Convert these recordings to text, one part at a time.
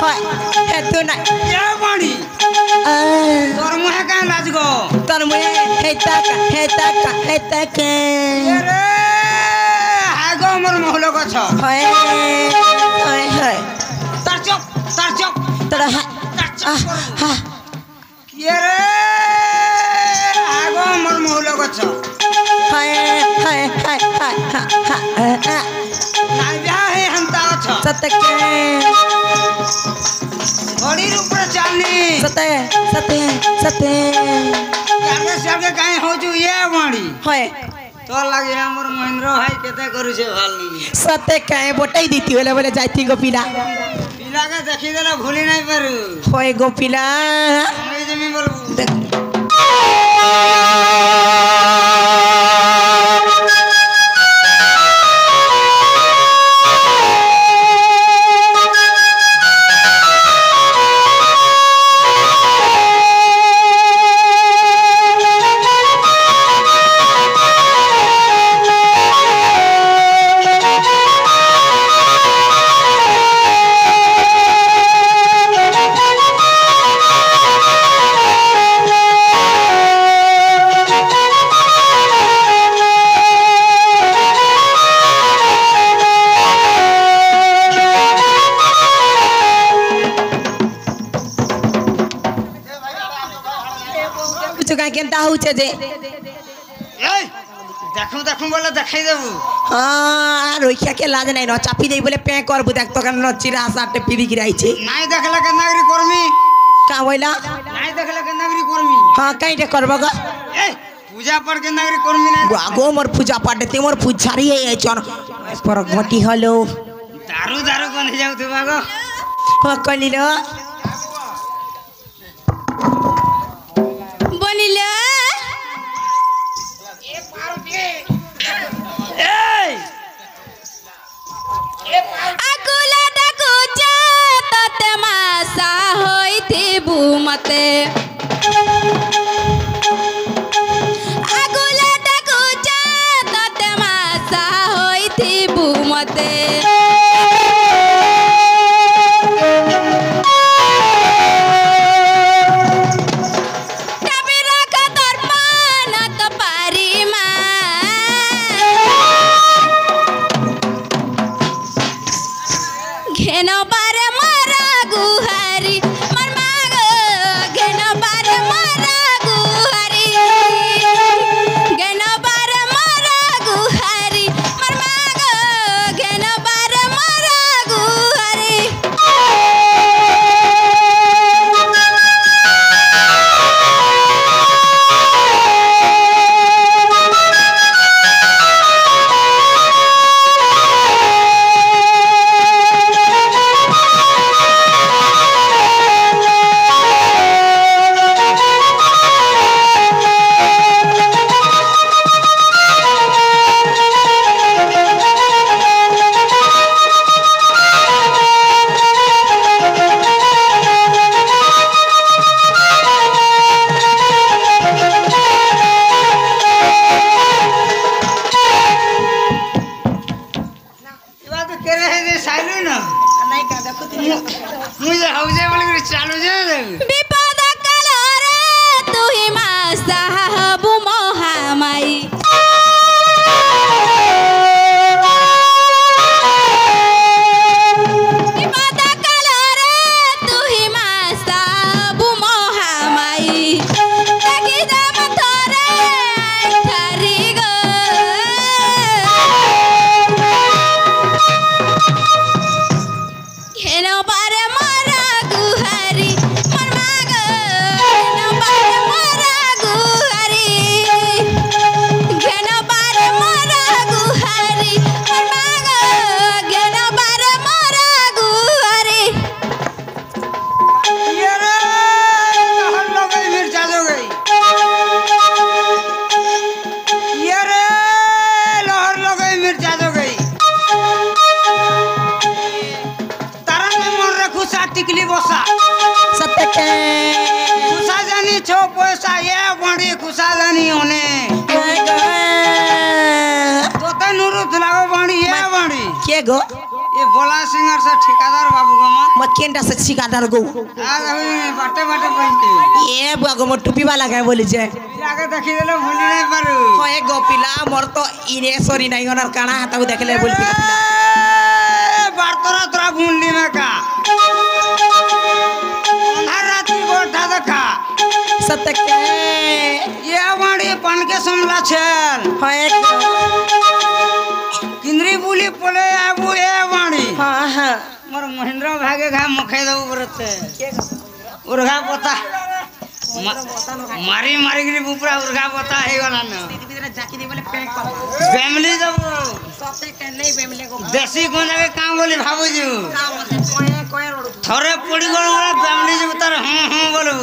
হয় হেতু নাই এ বাড়ি তোর মুহে কান লাজ গো তোর মুহে হেতাকা রে হায় গো মোর মহল গছ হয় হয় হয় তার চোখ তোর কে রে হায় গো মোর মহল গছ হয় হয় হয় হয় নাই বিয়া হে হন্তা গছ সতকে ঘড়ির উপরে চালনি সতে আগে সাগে কাই হজু এ বাড়ি হয় তোর লাগে আমার মহেন্দ্র ভাই কেতে করছে ভালনি সতে কায় বটাই দিতি হলে বলে যাইতি গোপিলা পিলাকে দেখি দেলে ভুলি নাই পারু হয় গোপিলা আমি তুমি বলবো কেনতা হচ্ছে যে এই দেখুন বলে দেখাই দেবো আর ওইখাকে লাজ নাই ন চাপি দেই বলে প্যাঁ করবো দেখ তোকে চিরা আসারটা পিড়ি গিরাইছে নাই দেখলে কেন্দ্রী কর্মী কা বইলা নাই দেখলে কেন্দ্রী কর্মী হ্যাঁ কাইটা করবো গো এই পূজা পাঠ কেন্দ্রী কর্মী নাই গো মোর পূজা পাঠে তে মোর পূজারি হয়ে যাইছন পর ঘটি হলো দারু কোন যাও তুবা গো কলিল বলিল এই আকুলা ডাকু ততে মাসা হইতিবু মতে আকুলা ডাকু ততে মাসা হইতিবু মতে टिकली बसा सत्य खुशा जानी छो पैसा ये बड़ी खुशा जानी होने तो ते नुरुत लागो बड़ी ये बड़ी के गो ये बोला सिंगर से ठेकेदार बाबू गमा म केनटा से ठिकादार गो आज अभी बाटे बाटे बोलते ए बागो म टुपी वाला गाय बोली जे आगे देखी देले भूली नहीं पारू होए गो पिला मोर तो इने सॉरी नहीं होनर काना हाताउ देखले बोल पिला बारतरा तोरा भूली में का हर रात गोठा देखा सत्य के ये वाणी पन के समला छल होए किंद्री बोली पोले आबू ए वाणी हां हां मोर महेंद्र भागे घा मखे दऊ बरते उरघा पोता मारी मारी गिरी बुपरा उरघा पोता हे वाला न जाकी दे बोले पैक कर फैमिली जब सत्य के नहीं फैमिली को देसी कोना के काम बोली भाबू जू काम कोए कोए रोड थरे पड़ी गण वाला फैमिली जब तार बोलू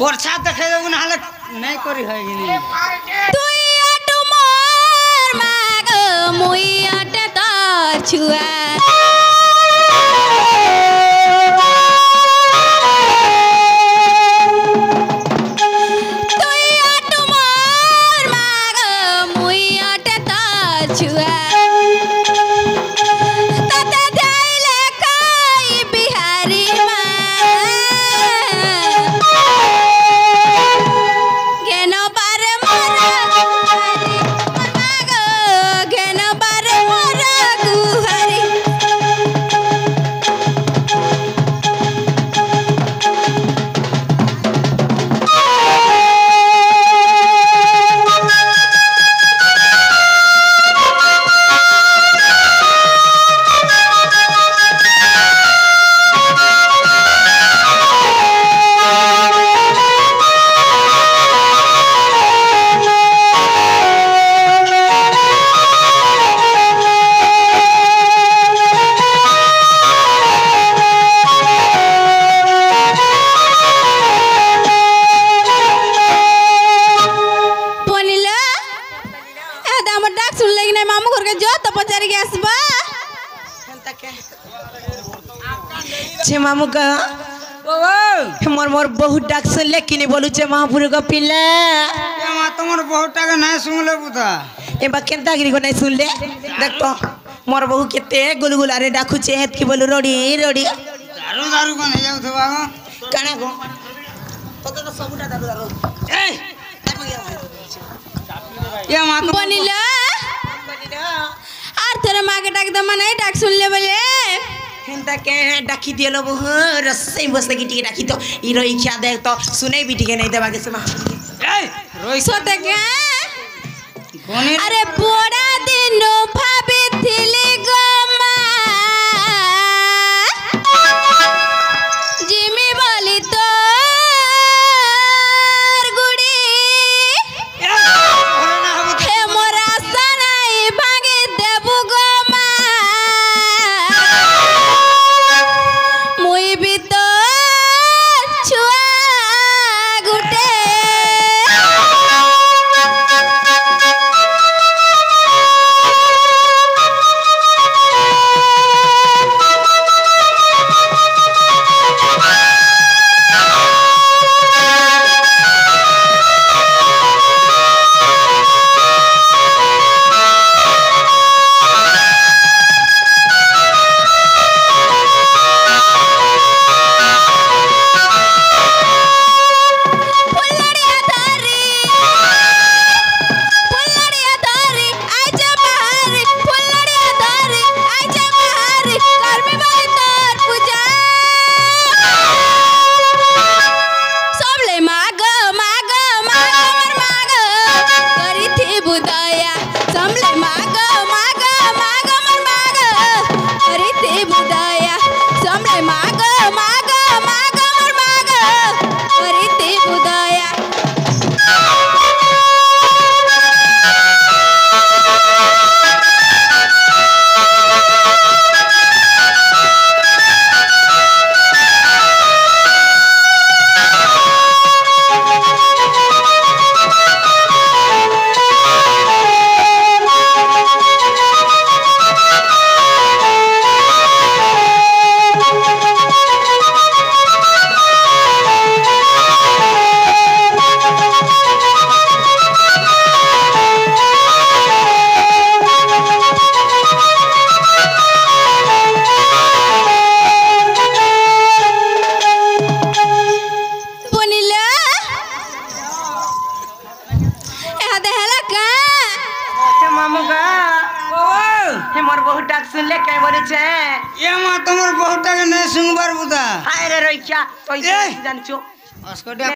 वर्षा देखे देबू नाले नहीं करी है गिनी তুই আটু মোর মাগ মুই আটে তোর ছুয়া তুই আটু মোর মাগ মুই আটে তোর ছুয়া তাতে যাইলে কই বিহারি মা কেন পারে মোরা গুহারি মাগ কেন পারে মোরা গুহারি পনিলা এ দাম ডাক শুনলে কি না মামু ঘরকে যো তো পচারি কে আসবা छे मामू का मोर मोर बहुत डाक सुनले किने बोलू छे महापुर को पिला ये मा तमर बहुटा के नहीं सुनले बुता ए बा केनता गिरी को नहीं सुनले देख तो मोर बहु केते गुलगुला रे डाकू छे हेत की बोलू रोडी रोडी दारू दारू को नहीं जाऊ थवा गो काना गो तो तो सबुटा दारू दारू ए ये मा तो পনিলা আর তোর মাকে ডাক দম নাই ডাক শুনলে বলে हेंता के डाकी दियलो बहु रस्से बसले की टिके डाकी तो इरो इच्छा देख तो सुने भी टिके नहीं देबा के से ए रोई সতে কে कोनी আরে পোড়া দিন ভাবিଥିଲି গো মা জিমি বলি তোর গুড়ি হে মোর আশা নাই ভাঙি দেবু গো মা মুই বি তোর ছুয়া গুটে মামুগা হে মোর বহু ডাক শুনলে কে বলেছে এ মা তোমার বহুটাকে নেই শুনবার বুদা হায় রে রইছা তুই এই! জানছো অস্কটা